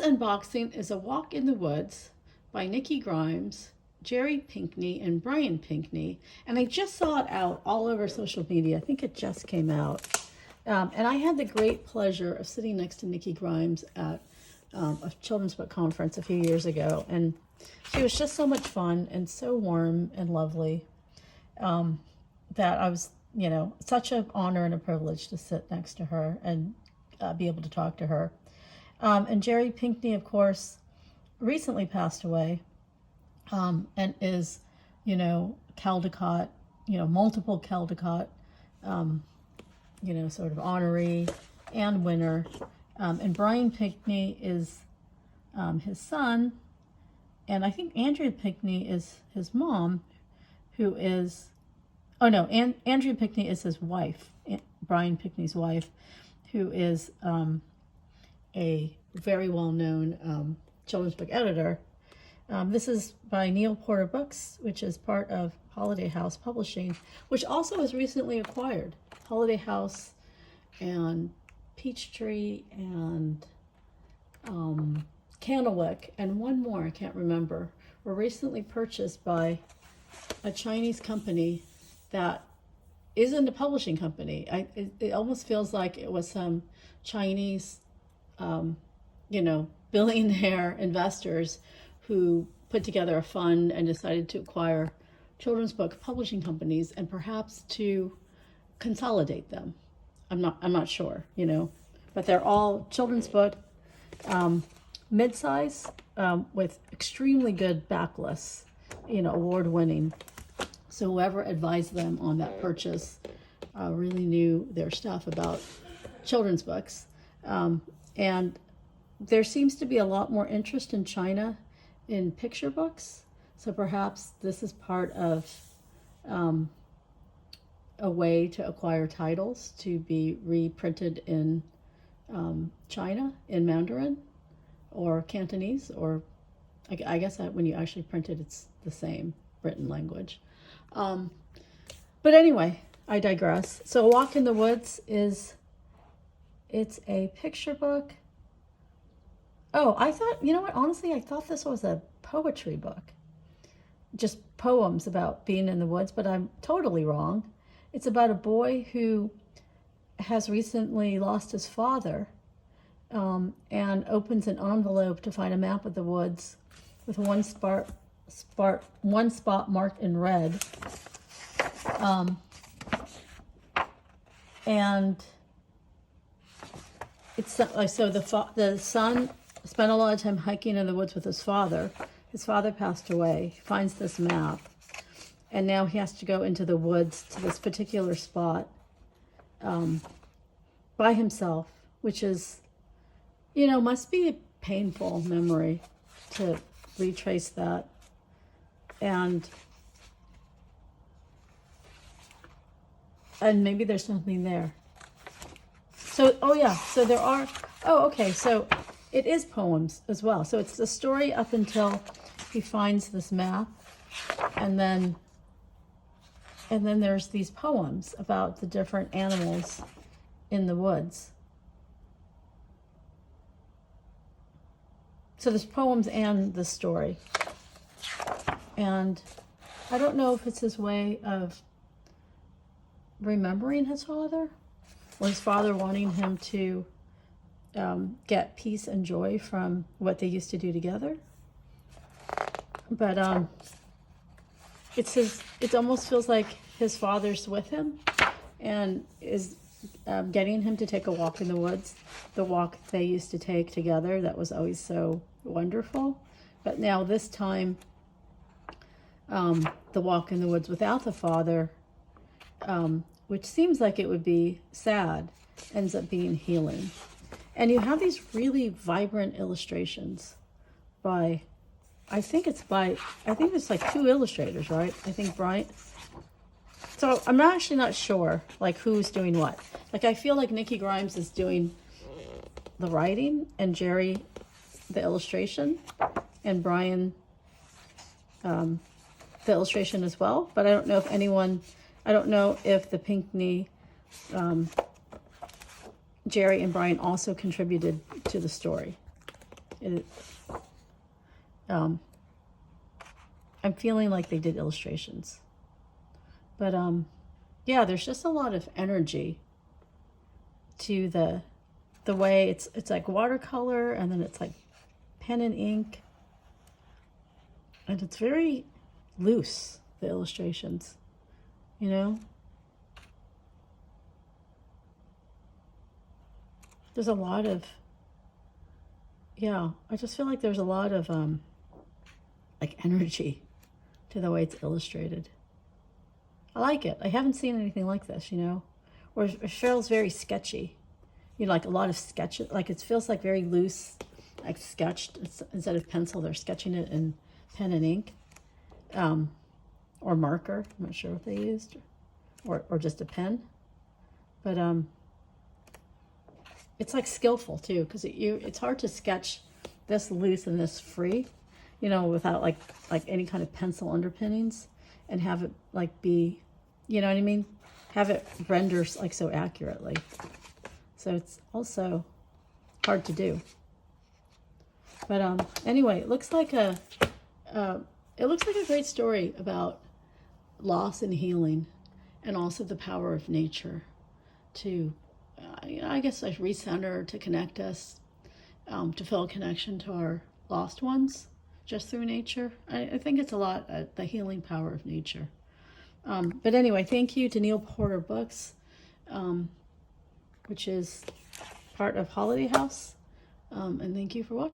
unboxing is A Walk in the Woods by Nikki Grimes, Jerry Pinkney, and Brian Pinkney. And I just saw it out all over social media. I think it just came out. And I had the great pleasure of sitting next to Nikki Grimes at a children's book conference a few years ago. And she was just so much fun and so warm and lovely that I was, such an honor and a privilege to sit next to her and be able to talk to her. And Jerry Pinkney, of course, recently passed away and is, Caldecott, multiple Caldecott, sort of honoree and winner. And Brian Pinkney is his son. And I think Andrea Pinkney is his mom, who is, Andrea Pinkney is his wife, Brian Pinkney's wife, who is a very well-known children's book editor. This is by Neal Books, which is part of Holiday House Publishing, which also was recently acquired. Holiday House and Peachtree and Candlewick and one more, I can't remember, were recently purchased by a Chinese company that isn't a publishing company. It almost feels like it was some Chinese, billionaire investors who put together a fund and decided to acquire children's book publishing companies and perhaps to consolidate them. I'm not sure, but they're all children's book, mid-size, with extremely good backlists, award-winning. So whoever advised them on that purchase really knew their stuff about children's books. And there seems to be a lot more interest in China in picture books. So perhaps this is part of a way to acquire titles to be reprinted in China in Mandarin or Cantonese, or I guess that when you actually print it, it's the same written language. But anyway, I digress. So A Walk in the Woods it's a picture book. Oh, I thought, honestly, I thought this was a poetry book. Just poems about being in the woods, but I'm totally wrong. It's about a boy who has recently lost his father and opens an envelope to find a map of the woods with one spot marked in red. And it's so the son spent a lot of time hiking in the woods with his father. His father passed away. He finds this map, and now he has to go into the woods to this particular spot by himself, which is, must be a painful memory to retrace that. And maybe there's something there. So, so there are, so it is poems as well. So it's the story up until he finds this map, and then there's these poems about the different animals in the woods. So there's poems and the story. And I don't know if it's his way of remembering his father, or his father wanting him to get peace and joy from what they used to do together. But it almost feels like his father's with him and is getting him to take a walk in the woods, the walk they used to take together that was always so wonderful. But now this time, the walk in the woods without the father, which seems like it would be sad, ends up being healing. And you have these really vibrant illustrations by, I think it's like two illustrators, right? I think Brian. So I'm actually not sure, like, who's doing what. Like, I feel like Nikki Grimes is doing the writing and Jerry the illustration, and Brian the illustration as well. But I don't know if the Pinkney, Jerry and Brian also contributed to the story. It, I'm feeling like they did illustrations. But yeah, there's just a lot of energy to the way it's like watercolor, and then it's like pen and ink, and it's very loose, the illustrations, you know. There's a lot of, yeah, I just feel like there's a lot of like energy to the way it's illustrated. I like it. I haven't seen anything like this, you know. Or it feels very sketchy. You know, like a lot of sketches. Like it feels like very loose, like sketched. Instead of pencil, they're sketching it in pen and ink. Or marker. I'm not sure what they used. Or just a pen. But it's like skillful too, because it's hard to sketch this loose and this free, you know, without like any kind of pencil underpinnings, and have it like be, you know what I mean? Have it render like so accurately. So it's also hard to do. But anyway, it looks like a great story about loss and healing, and also the power of nature to, I guess, like recenter, to connect us, to feel a connection to our lost ones just through nature. I think it's a lot, the healing power of nature. But anyway, thank you to Neal Porter Books, which is part of Holiday House. And thank you for watching.